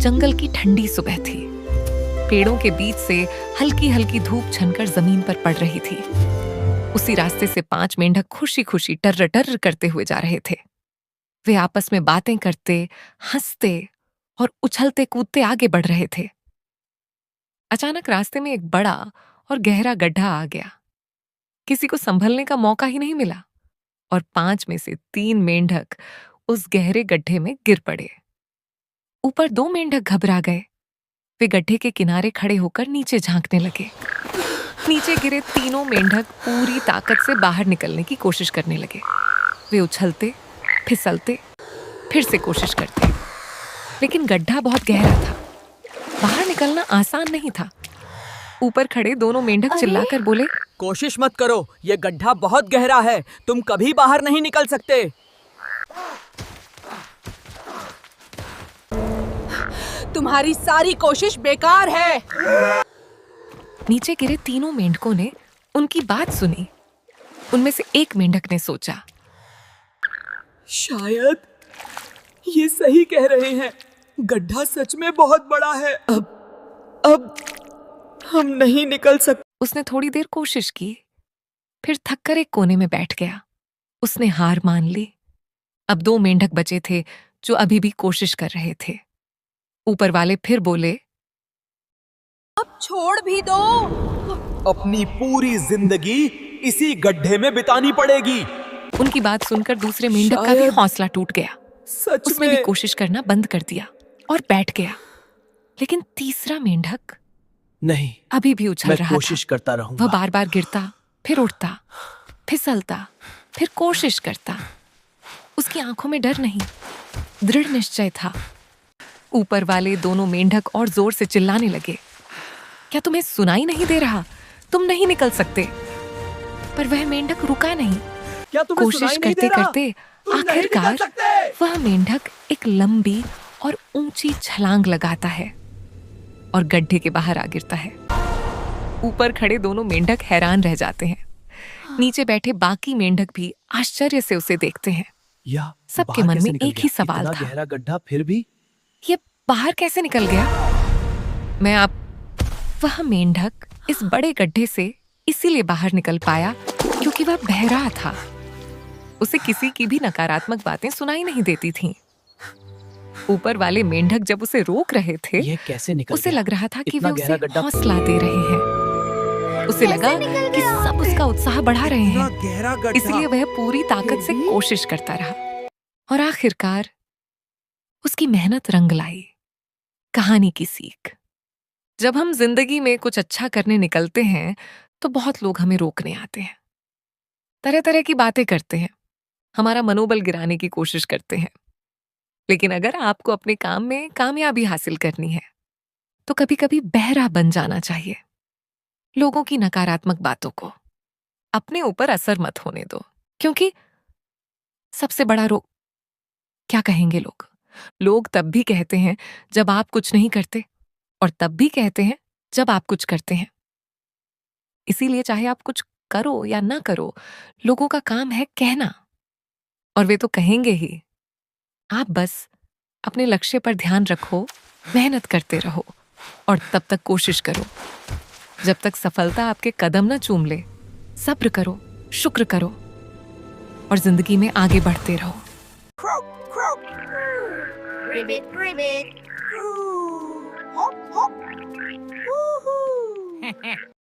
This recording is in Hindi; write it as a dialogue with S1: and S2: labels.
S1: जंगल की ठंडी सुबह थी। पेड़ों के बीच से हल्की हल्की धूप छनकर जमीन पर पड़ रही थी। उसी रास्ते से 5 मेंढक खुशी खुशी टर्र टर्र करते हुए जा रहे थे। वे आपस में बातें करते, हंसते और उछलते कूदते आगे बढ़ रहे थे। अचानक रास्ते में एक बड़ा और गहरा गड्ढा आ गया। किसी को संभलने का मौका ही नहीं मिला और 5 में से 3 मेंढक उस गहरे गड्ढे में गिर पड़े। ऊपर 2 मेंढक घबरा गए। वे गड्ढे के किनारे खड़े होकर नीचे झांकने लगे। नीचे गिरे तीनों मेंढक पूरी ताकत से बाहर निकलने की कोशिश करने लगे। वे उछलते, फिसलते, फिर से कोशिश करते, लेकिन गड्ढा बहुत गहरा था। बाहर निकलना आसान नहीं था। ऊपर खड़े दोनों मेंढक चिल्लाकर बोले,
S2: कोशिश मत करो, ये गड्ढा बहुत गहरा है, तुम कभी बाहर नहीं निकल सकते।
S3: तुम्हारी सारी कोशिश बेकार है।
S1: नीचे गिरे तीनों मेंढकों ने उनकी बात सुनी। उनमें से एक मेंढक ने सोचा,
S2: शायद ये सही कह रहे हैं, गड्ढा सच में बहुत बड़ा है। अब हम नहीं निकल सकते।
S1: उसने थोड़ी देर कोशिश की, फिर थककर एक कोने में बैठ गया। उसने हार मान ली। अब 2 मेंढक बचे थे जो अभी भी कोशिश कर रहे थे। ऊपर वाले फिर बोले,
S3: अब छोड़ भी दो।
S2: अपनी पूरी जिंदगी इसी गड्ढे में बितानी पड़ेगी।
S1: उनकी बात सुनकर दूसरे मेंढक का भी हौसला टूट गया।
S2: सच
S1: उसने
S2: में
S1: भी कोशिश करना बंद कर दिया और बैठ गया। लेकिन तीसरा मेंढक
S2: नहीं,
S1: अभी भी उछल
S2: मैं
S1: रहा
S2: कोशिश
S1: था।
S2: करता रहूंगा।
S1: वह बार बार गिरता, फिर उठता, फिसलता, फिर कोशिश करता। उसकी आंखों में डर नहीं, दृढ़ निश्चय था। ऊपर वाले दोनों मेंढक और जोर से चिल्लाने लगे, क्या तुम्हें सुनाई नहीं दे रहा? तुम नहीं निकल सकते। पर वह मेंढक रुका नहीं।
S2: क्या तुम्हें
S1: कोशिश
S2: सुनाई नहीं
S1: करते
S2: दे रहा?
S1: करते
S2: तुम नहीं निकल
S1: आखिरकार
S2: सकते।
S1: वह मेंढक एक लंबी और ऊंची छलांग लगाता है और गड्ढे के बाहर आ गिरता है। ऊपर खड़े दोनों मेंढक हैरान रह जाते हैं। नीचे बैठे बाकी मेंढक भी आश्चर्य से उसे देखते हैं।
S2: या
S1: सबके
S2: बाहर
S1: मन
S2: कैसे
S1: में
S2: निकल
S1: एक ही
S2: गया?
S1: सवाल
S2: इतना
S1: था,
S2: गहरा गड्ढा फिर भी।
S1: ये बाहर कैसे निकल गया? वह मेंढक इस बड़े गड्ढे से इसीलिए बाहर निकल पाया क्योंकि वह बहरा था। उसे किसी की भी नकारात्मक बातें सुनाई नहीं देती थीं। ऊपर वाले मेंढक जब उसे रोक रहे थे,
S2: ये कैसे निकल
S1: उसे
S2: गया?
S1: लग रहा था कि
S2: इतना
S1: वे
S2: गहरा
S1: उसे
S2: गड्ढा-
S1: हौसला दे रहे हैं। उसे लगा कि सब उसका उत्साह बढ़ा रहे हैं,
S2: गहरा गड्ढा।
S1: इसलिए वह पूरी ताकत से कोशिश करता रहा और आखिरकार उसकी मेहनत रंग लाई। कहानी की सीख, जब हम जिंदगी में कुछ अच्छा करने निकलते हैं तो बहुत लोग हमें रोकने आते हैं, तरह तरह की बातें करते हैं, हमारा मनोबल गिराने की कोशिश करते हैं। लेकिन अगर आपको अपने काम में कामयाबी हासिल करनी है तो कभी कभी बहरा बन जाना चाहिए। लोगों की नकारात्मक बातों को अपने ऊपर असर मत होने दो, क्योंकि सबसे बड़ा रोग क्या कहेंगे लोग? लोग तब भी कहते हैं जब आप कुछ नहीं करते और तब भी कहते हैं जब आप कुछ करते हैं। इसीलिए चाहे आप कुछ करो या ना करो, लोगों का काम है कहना, और वे तो कहेंगे ही। आप बस अपने लक्ष्य पर ध्यान रखो, मेहनत करते रहो और तब तक कोशिश करो जब तक सफलता आपके कदम न चूम ले। सब्र करो, शुक्र करो और जिंदगी में आगे बढ़ते रहो।
S4: Ribbit, ribbit. Hop, hop. Woohoo!